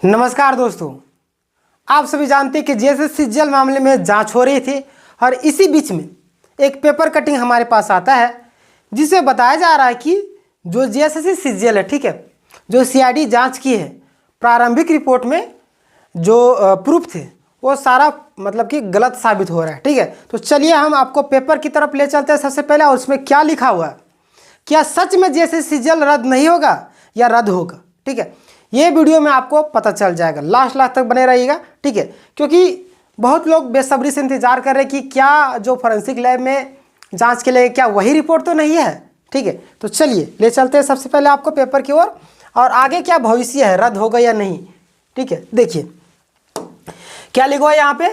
नमस्कार दोस्तों, आप सभी जानते हैं कि जेएसएस सीजीएल मामले में जांच हो रही थी और इसी बीच में एक पेपर कटिंग हमारे पास आता है जिसमें बताया जा रहा है कि जो जेएसएस सीजीएल है, ठीक है, जो सीआईडी जांच की है, प्रारंभिक रिपोर्ट में जो प्रूफ थे वो सारा मतलब कि गलत साबित हो रहा है। ठीक है, तो चलिए हम आपको पेपर की तरफ ले चलते हैं सबसे पहले। और उसमें क्या लिखा हुआ है, क्या सच में जेएसएस सीजीएल रद्द नहीं होगा या रद्द होगा। ठीक है, ये वीडियो में आपको पता चल जाएगा, लास्ट तक बने रहिएगा। ठीक है, क्योंकि बहुत लोग बेसब्री से इंतजार कर रहे हैं कि क्या जो फॉरेंसिक लैब में जांच के लिए क्या वही रिपोर्ट तो नहीं है। ठीक है, तो चलिए ले चलते हैं सबसे पहले आपको पेपर की ओर और आगे क्या भविष्य है, रद्द होगा या नहीं। ठीक है, देखिए क्या लिखा है यहाँ पे,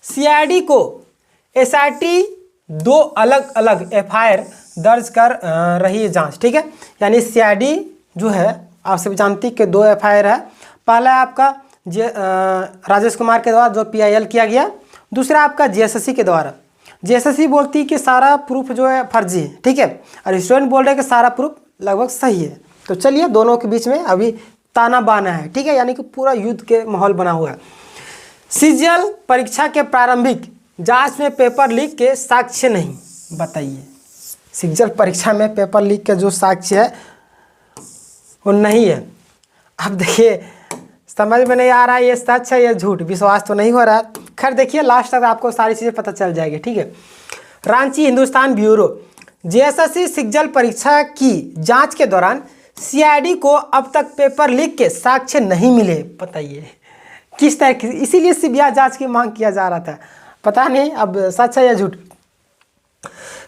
सीआईडी को एसआईटी दो अलग अलग एफआईआर दर्ज कर रही है जांच। ठीक है, यानी सीआईडी जो है आप सभी जानते हैं कि दो एफआईआर है। पहला है आपका राजेश कुमार के द्वारा जो पीआईएल किया गया, दूसरा आपका जेएसएससी के द्वारा। जेएसएससी बोलती है कि सारा प्रूफ जो है फर्जी है, ठीक है, और स्टूडेंट बोल रहे हैं कि सारा प्रूफ लगभग सही है। तो चलिए दोनों के बीच में अभी ताना बाना है। ठीक है, यानी कि पूरा युद्ध के माहौल बना हुआ है। सीजीएल परीक्षा के प्रारंभिक जांच में पेपर लीक के साक्ष्य नहीं, बताइए। सीजीएल परीक्षा में पेपर लीक के जो साक्ष्य है वो नहीं है। अब देखिए समझ में नहीं आ रहा है ये सच है या झूठ, विश्वास तो नहीं हो रहा है। खैर देखिए लास्ट तक आपको सारी चीज़ें पता चल जाएगी। ठीक है, Ranchi Hindustan bureau, JSSC CGL परीक्षा की जांच के दौरान सीआईडी को अब तक पेपर लीक के साक्ष्य नहीं मिले। बताइए किस तरह की, इसीलिए सीबीआई जांच की मांग किया जा रहा था। पता नहीं अब सच है या झूठ।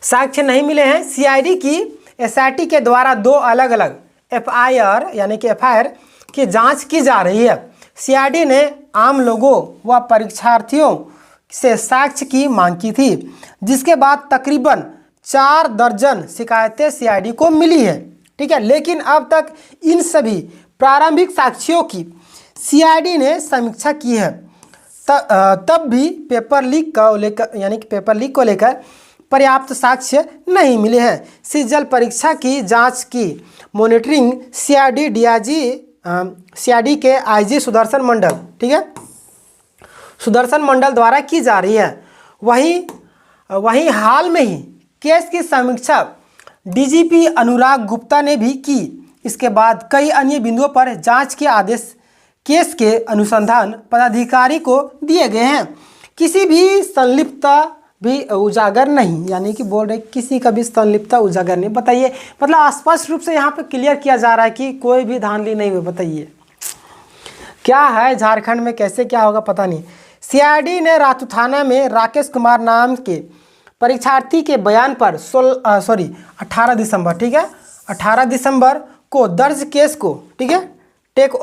साक्ष्य नहीं मिले हैं। सीआईडी की एसआईटी के द्वारा दो अलग अलग एफआईआर यानी कि एफआईआर की जांच की जा रही है। सीआईडी ने आम लोगों व परीक्षार्थियों से साक्ष्य की मांग की थी, जिसके बाद तकरीबन 4 दर्जन शिकायतें सीआईडी को मिली है। ठीक है, लेकिन अब तक इन सभी प्रारंभिक साक्ष्यों की सीआईडी ने समीक्षा की है। तब भी पेपर लीक को लेकर यानी कि पेपर लीक को लेकर पर्याप्त साक्ष्य नहीं मिले हैं। सीजीएल परीक्षा की जांच की मॉनिटरिंग सीआईडी डीआईजी सीआईडी के आईजी सुदर्शन मंडल, ठीक है, सुदर्शन मंडल द्वारा की जा रही है। वहीं हाल में ही केस की समीक्षा डीजीपी अनुराग गुप्ता ने भी की। इसके बाद कई अन्य बिंदुओं पर जांच के आदेश केस के अनुसंधान पदाधिकारी को दिए गए हैं। किसी भी संलिप्तता भी उजागर नहीं, यानी कि बोल रहे किसी का भी संलिप्तता उजागर नहीं। बताइए, मतलब स्पष्ट रूप से यहाँ पे क्लियर किया जा रहा है कि कोई भी धांधली नहीं हुई। बताइए क्या है झारखंड में, कैसे क्या होगा पता नहीं। सीआईडी ने रातू थाना में राकेश कुमार नाम के परीक्षार्थी के बयान पर 18 दिसंबर, ठीक है, 18 दिसंबर को दर्ज केस को, ठीक है, टेक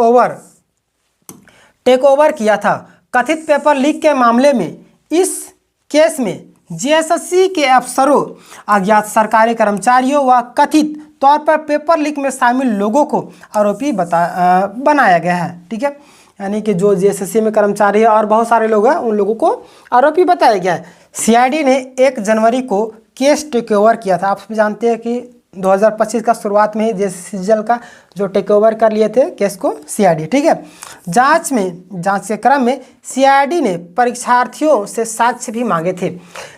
ओवर किया था। कथित पेपर लीक के मामले में इस केस में जेएसएससी के अफसरों, अज्ञात सरकारी कर्मचारियों व कथित तौर पर पेपर लीक में शामिल लोगों को आरोपी बनाया गया है। ठीक है, यानी कि जो जेएसएससी में कर्मचारी है और बहुत सारे लोग हैं उन लोगों को आरोपी बताया गया है। सीआईडी ने 1 जनवरी को केस टेक ओवर किया था। आप जानते हैं कि 2025 का शुरुआत में ही जेएसएससी का जो टेक ओवर कर लिए थे केस को सीआईडी। ठीक है, जांच के क्रम में सीआईडी ने परीक्षार्थियों से साक्ष्य भी मांगे थे,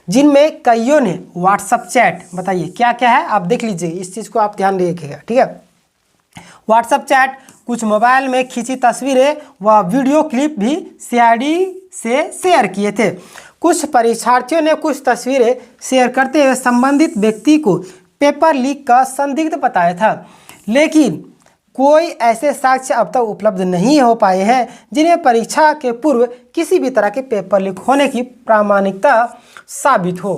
जिनमें कईयों ने व्हाट्सएप चैट, बताइए क्या क्या है आप देख लीजिए, इस चीज़ को आप ध्यान रखिएगा। ठीक है, व्हाट्सएप चैट, कुछ मोबाइल में खींची तस्वीरें व वीडियो क्लिप भी सीआईडी से शेयर किए थे। कुछ परीक्षार्थियों ने कुछ तस्वीरें शेयर करते हुए संबंधित व्यक्ति को पेपर लीक का संदिग्ध बताया था, लेकिन कोई ऐसे साक्ष्य अब तक उपलब्ध नहीं हो पाए हैं जिन्हें परीक्षा के पूर्व किसी भी तरह के पेपर लीक होने की प्रामाणिकता साबित हो।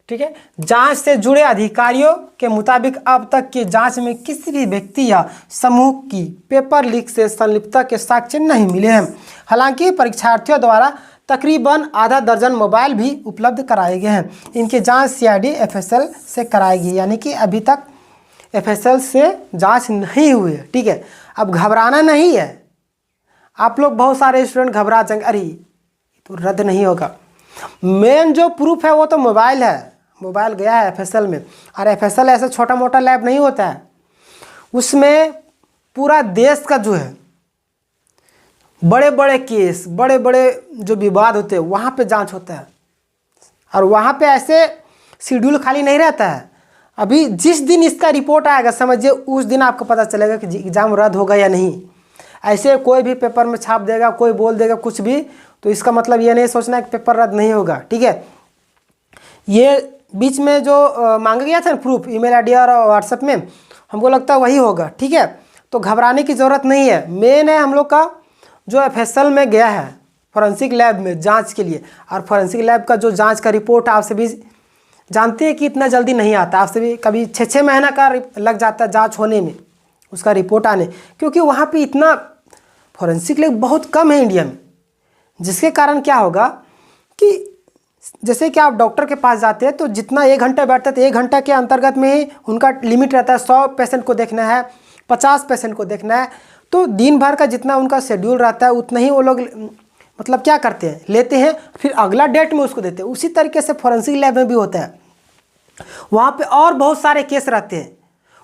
ठीक है, जांच से जुड़े अधिकारियों के मुताबिक अब तक की जांच में किसी भी व्यक्ति या समूह की पेपर लीक से संलिप्तता के साक्ष्य नहीं मिले हैं। हालांकि परीक्षार्थियों द्वारा तकरीबन आधा दर्जन मोबाइल भी उपलब्ध कराए गए हैं। इनकी जांच सीआईडी एफएसएल से कराएगी, यानी कि अभी तक एफएसएल से जांच नहीं हुई है। ठीक है, अब घबराना नहीं है। आप लोग बहुत सारे स्टूडेंट घबरा जाएंगे, अरे तो रद्द नहीं होगा। मेन जो प्रूफ है वो तो मोबाइल है, मोबाइल गया है एफएसएल में, और एफएसएल ऐसा छोटा मोटा लैब नहीं होता है, उसमें पूरा देश का जो है बड़े बड़े केस, बड़े बड़े जो विवाद होते हैं वहाँ पे जांच होता है। और वहाँ पे ऐसे शेड्यूल खाली नहीं रहता है। अभी जिस दिन इसका रिपोर्ट आएगा समझिए उस दिन आपको पता चलेगा कि एग्ज़ाम रद्द होगा या नहीं। ऐसे कोई भी पेपर में छाप देगा, कोई बोल देगा कुछ भी, तो इसका मतलब ये नहीं सोचना कि पेपर रद्द नहीं होगा, ठीक है। ये बीच में जो मांगा गया था ना प्रूफ, ईमेल आईडी और व्हाट्सएप में, हमको लगता है वही होगा, ठीक है। तो घबराने की ज़रूरत नहीं है। मेन है हम लोग का जो FSL में गया है फॉरेंसिक लैब में जांच के लिए, और फॉरेंसिक लैब का जो जांच का रिपोर्ट आपसे भी जानते हैं कि इतना जल्दी नहीं आता, आपसे भी कभी 6-6 महीना का लग जाता है जांच होने में, उसका रिपोर्ट आने, क्योंकि वहाँ पे इतना फॉरेंसिक लैब बहुत कम है इंडिया में। जिसके कारण क्या होगा कि जैसे कि आप डॉक्टर के पास जाते हैं तो जितना 1 घंटा बैठते हैं तो 1 घंटा के अंतर्गत में ही उनका लिमिट रहता है, 100 पेशेंट को देखना है, 50 पेशेंट को देखना है। तो दिन भर का जितना उनका शेड्यूल रहता है उतना ही वो लोग मतलब क्या करते हैं, लेते हैं, फिर अगला डेट में उसको देते हैं। उसी तरीके से फॉरेंसिक लैब में भी होता है। वहाँ पे और बहुत सारे केस रहते हैं,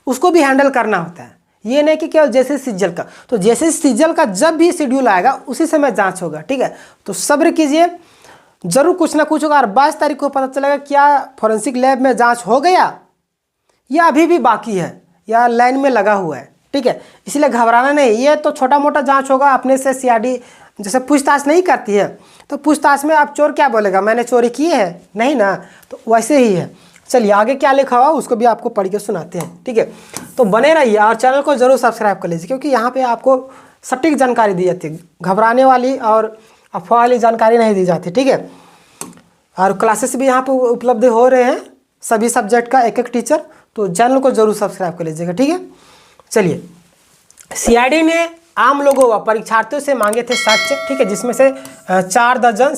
उसको भी हैंडल करना होता है। ये नहीं कि केवल जैसे सीजल का, तो जैसे सीजल का जब भी शेड्यूल आएगा उसी समय जांच होगा, ठीक है। तो सब्र कीजिए, जरूर कुछ ना कुछ होगा। और 22 तारीख को पता चलेगा क्या फॉरेंसिक लैब में जांच हो गया या अभी भी बाकी है या लाइन में लगा हुआ है, ठीक है। इसलिए घबराना नहीं, ये तो छोटा मोटा जांच होगा। अपने से CID जैसे पूछताछ नहीं करती है तो पूछताछ में आप चोर क्या बोलेगा, मैंने चोरी की है, नहीं ना, तो वैसे ही है। चलिए आगे क्या लिखा हुआ उसको भी आपको पढ़ के सुनाते हैं, ठीक है। तो बने रहिए और चैनल को जरूर सब्सक्राइब कर लीजिए, क्योंकि यहाँ पे आपको सटीक जानकारी दी जाती है, घबराने वाली और अफवाह वाली जानकारी नहीं दी जाती, ठीक है। और क्लासेस भी यहाँ पे उपलब्ध हो रहे हैं सभी सब्जेक्ट का, एक टीचर, तो चैनल को जरूर सब्सक्राइब कर लीजिएगा, ठीक है। चलिए, CID ने आम लोगों व परीक्षार्थियों से मांगे थे साक्ष्य, ठीक है, जिसमें से 4 दर्जन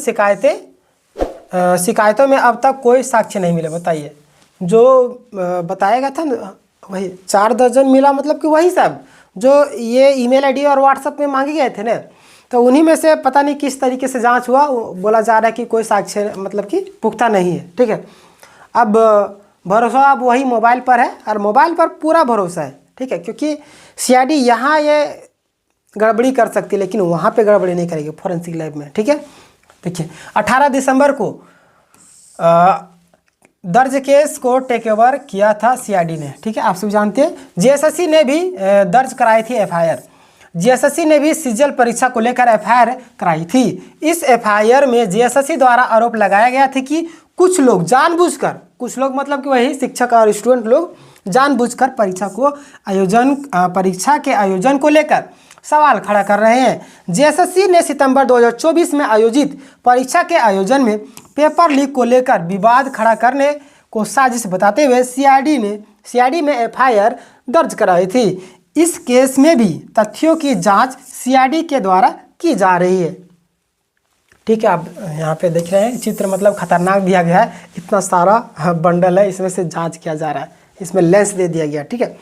शिकायतों में अब तक कोई साक्ष्य नहीं मिला। बताइए, जो बताएगा था ना वही 4 दर्जन मिला, मतलब कि वही सब जो ये ईमेल आईडी और व्हाट्सएप में मांगे गए थे ना, तो उन्हीं में से पता नहीं किस तरीके से जांच हुआ। बोला जा रहा है कि कोई साक्ष्य मतलब कि पुख्ता नहीं है, ठीक है। अब भरोसा अब वही मोबाइल पर है, और मोबाइल पर पूरा भरोसा है, ठीक है, क्योंकि CID यहाँ ये गड़बड़ी कर सकती है लेकिन वहाँ पे गड़बड़ी नहीं करेगी फॉरेंसिक लैब में, ठीक है। देखिए 18 दिसंबर को दर्ज केस को टेक ओवर किया था CID ने, ठीक है, आप सब जानते हैं। GSSC ने भी दर्ज कराई थी FIR। GSSC ने भी सीजल परीक्षा को लेकर FIR कराई थी। इस FIR में GSSC द्वारा आरोप लगाया गया था कि कुछ लोग जानबूझकर, कुछ लोग मतलब कि वही शिक्षक और स्टूडेंट लोग जानबूझकर परीक्षा के आयोजन को लेकर सवाल खड़ा कर रहे हैं। GSSC ने सितंबर 2024 में आयोजित परीक्षा के आयोजन में पेपर लीक को लेकर विवाद खड़ा करने को साजिश बताते हुए CID में FIR दर्ज कराई थी। इस केस में भी तथ्यों की जांच CID के द्वारा की जा रही है, ठीक है। आप यहाँ पे देख रहे हैं चित्र, मतलब खतरनाक दिया गया है, इतना सारा बंडल है, इसमें से जांच किया जा रहा है, इसमें लेंस दे दिया गया, ठीक है।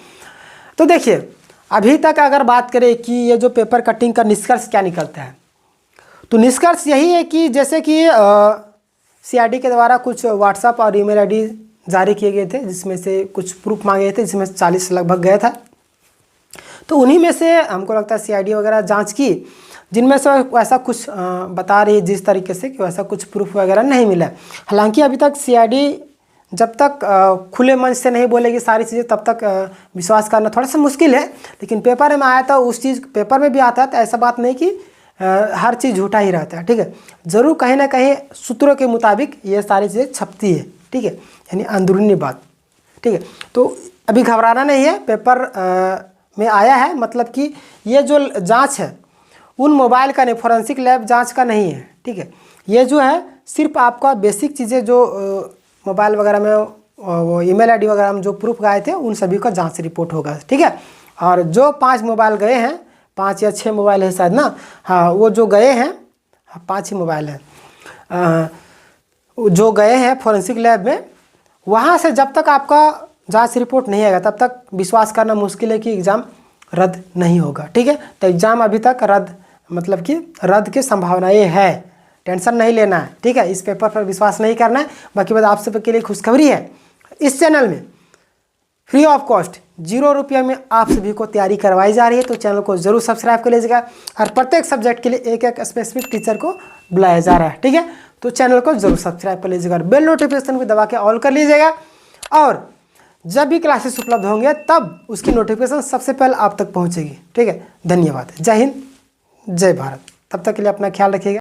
तो देखिए अभी तक अगर बात करें कि ये जो पेपर कटिंग का निष्कर्ष क्या निकलता है, तो निष्कर्ष यही है कि जैसे कि CID के द्वारा कुछ व्हाट्सएप और ईमेल आईडी जारी किए गए थे, जिसमें से कुछ प्रूफ मांगे थे, जिसमें 40 लगभग गया था। तो उन्हीं में से हमको लगता है CID वगैरह जांच की, जिनमें से वैसा कुछ बता रही है जिस तरीके से कि वैसा कुछ प्रूफ वगैरह नहीं मिला। हालांकि अभी तक CID जब तक खुले मन से नहीं बोलेगी सारी चीज़ें तब तक विश्वास करना थोड़ा सा मुश्किल है। लेकिन पेपर में आया था, उस चीज़ पेपर में भी आता है, तो ऐसा बात नहीं कि हर चीज़ झूठा ही रहता है, ठीक है। ज़रूर कहीं ना कहीं सूत्रों के मुताबिक ये सारी चीज़ें छपती है, ठीक है, यानी अंदरूनी बात, ठीक है। तो अभी घबराना नहीं है, पेपर में आया है, मतलब कि ये जो जांच है उन मोबाइल का नहीं, फॉरेंसिक लैब जांच का नहीं है, ठीक है। ये जो है सिर्फ आपका बेसिक चीज़ें जो मोबाइल वगैरह में वो ईमेल आईडी वगैरह में जो प्रूफ गए थे उन सभी का जांच रिपोर्ट होगा, ठीक है। और जो 5 मोबाइल गए हैं, 5 या 6 मोबाइल है शायद ना, हाँ वो जो गए हैं, 5 ही मोबाइल हैं जो गए हैं फॉरेंसिक लैब में, वहाँ से जब तक आपका जांच रिपोर्ट नहीं आएगा तब तक विश्वास करना मुश्किल है कि एग्ज़ाम रद्द नहीं होगा, ठीक है। तो एग्ज़ाम अभी तक रद्द मतलब कि रद्द की संभावनाएँ है, टेंशन नहीं लेना है, ठीक है। इस पेपर पर विश्वास नहीं करना है। बाकी बात आप सबके लिए खुशखबरी है, इस चैनल में फ्री ऑफ कॉस्ट 0 रुपया में आप सभी को तैयारी करवाई जा रही है। तो चैनल को जरूर सब्सक्राइब कर लीजिएगा और प्रत्येक सब्जेक्ट के लिए एक एक स्पेसिफिक टीचर को बुलाया जा रहा है, ठीक है। तो चैनल को जरूर सब्सक्राइब कर लीजिएगा और बेल नोटिफिकेशन को दबा के ऑल कर लीजिएगा, और जब भी क्लासेस उपलब्ध होंगे तब उसकी नोटिफिकेशन सबसे पहले आप तक पहुंचेगी, ठीक है। धन्यवाद। जय हिंद, जय भारत। तब तक के लिए अपना ख्याल रखिएगा।